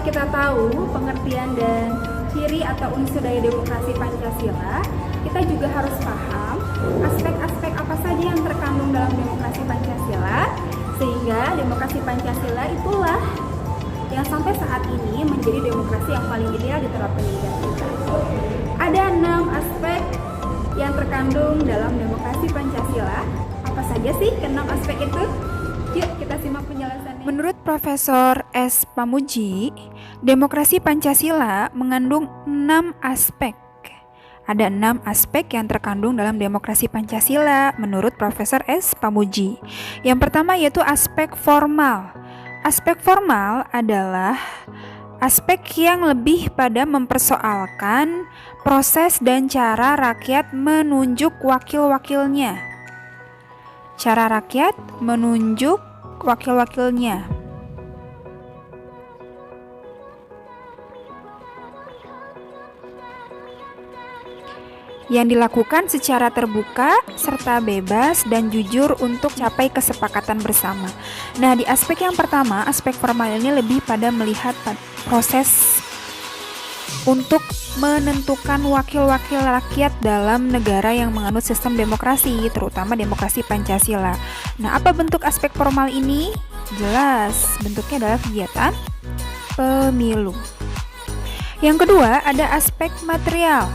kita tahu pengertian dan ciri atau unsur dari demokrasi Pancasila, kita juga harus paham aspek-aspek apa saja yang terkandung dalam demokrasi Pancasila, sehingga demokrasi Pancasila itulah yang sampai saat ini menjadi demokrasi yang paling ideal diterapkan di negara kita. Ada 6 aspek yang terkandung dalam demokrasi Pancasila. Apa saja sih ke-6 aspek itu? Yuk kita simak penjelasannya. Menurut Profesor S. Pamuji, demokrasi Pancasila mengandung 6 aspek. Ada 6 aspek yang terkandung dalam demokrasi Pancasila menurut Profesor S. Pamuji. Yang pertama yaitu aspek formal. Aspek formal adalah aspek yang lebih pada mempersoalkan proses dan cara rakyat menunjuk wakil-wakilnya. Cara rakyat menunjuk wakil-wakilnya. Yang dilakukan secara terbuka serta bebas dan jujur untuk capai kesepakatan bersama. Nah, di aspek yang pertama, aspek formal ini lebih pada melihat proses untuk menentukan wakil-wakil rakyat dalam negara yang menganut sistem demokrasi, terutama demokrasi Pancasila. Nah, apa bentuk aspek formal ini? Jelas, bentuknya adalah kegiatan pemilu. Yang kedua, ada aspek material.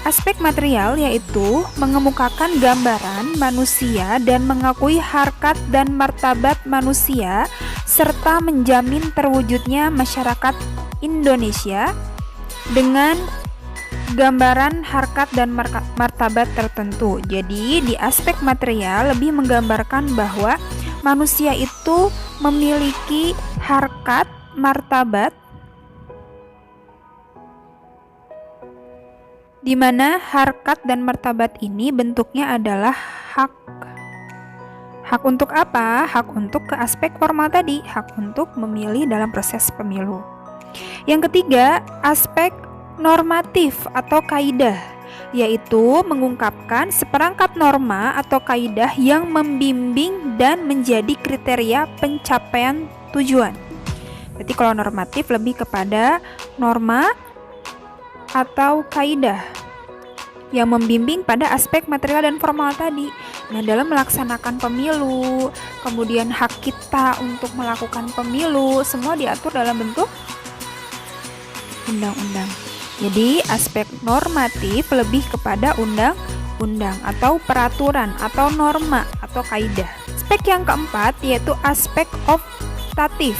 Aspek material yaitu mengemukakan gambaran manusia dan mengakui harkat dan martabat manusia serta menjamin terwujudnya masyarakat Indonesia dengan gambaran harkat dan martabat tertentu. Jadi di aspek material lebih menggambarkan bahwa manusia itu memiliki harkat, martabat, di mana harkat dan martabat ini bentuknya adalah hak. Hak untuk apa? Hak untuk ke aspek formal tadi, hak untuk memilih dalam proses pemilu. Yang ketiga, aspek normatif atau kaidah, yaitu mengungkapkan seperangkat norma atau kaidah yang membimbing dan menjadi kriteria pencapaian tujuan. Berarti kalau normatif lebih kepada norma atau kaidah yang membimbing pada aspek material dan formal tadi. Nah, dalam melaksanakan pemilu, kemudian hak kita untuk melakukan pemilu, semua diatur dalam bentuk undang-undang. Jadi, aspek normatif lebih kepada undang-undang atau peraturan atau norma atau kaidah. Aspek yang keempat yaitu aspek optatif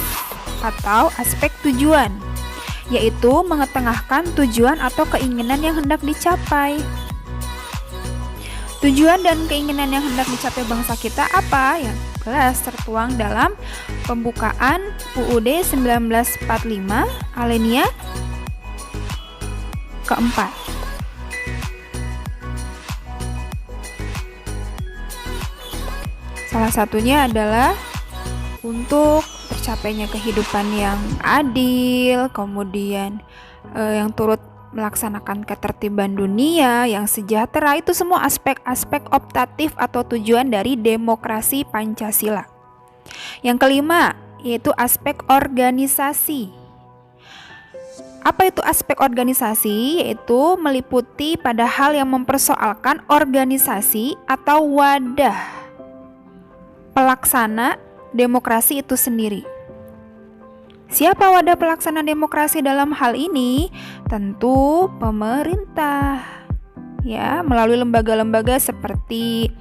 atau aspek tujuan, yaitu mengetengahkan tujuan atau keinginan yang hendak dicapai. Tujuan dan keinginan yang hendak dicapai bangsa kita apa? Yang jelas tertuang dalam pembukaan UUD 1945 alinea keempat. Salah satunya adalah untuk tercapainya kehidupan yang adil, kemudian yang turut melaksanakan ketertiban dunia yang sejahtera, itu semua aspek-aspek optatif atau tujuan dari demokrasi Pancasila. Yang kelima yaitu aspek organisasi. Apa itu aspek organisasi? Yaitu meliputi pada hal yang mempersoalkan organisasi atau wadah pelaksana demokrasi itu sendiri. Siapa wadah pelaksana demokrasi dalam hal ini? Tentu pemerintah. Ya, melalui lembaga-lembaga seperti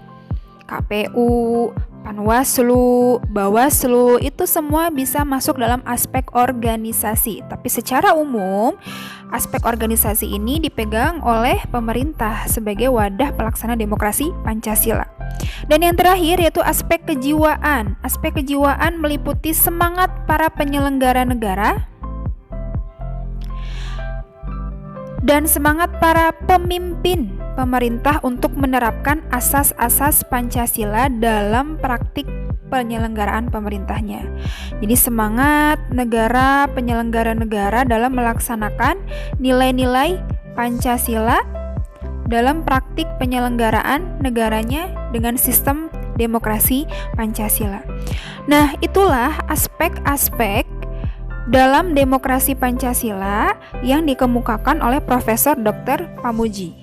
KPU, Panwaslu, Bawaslu, itu semua bisa masuk dalam aspek organisasi. Tapi secara umum, aspek organisasi ini dipegang oleh pemerintah sebagai wadah pelaksana demokrasi Pancasila. Dan yang terakhir yaitu aspek kejiwaan. Aspek kejiwaan meliputi semangat para penyelenggara negara dan semangat para pemimpin pemerintah untuk menerapkan asas-asas Pancasila dalam praktik penyelenggaraan pemerintahnya. Jadi semangat negara, penyelenggara negara dalam melaksanakan nilai-nilai Pancasila dalam praktik penyelenggaraan negaranya dengan sistem demokrasi Pancasila. Nah, itulah aspek-aspek dalam demokrasi Pancasila yang dikemukakan oleh Profesor Dr. Pamuji.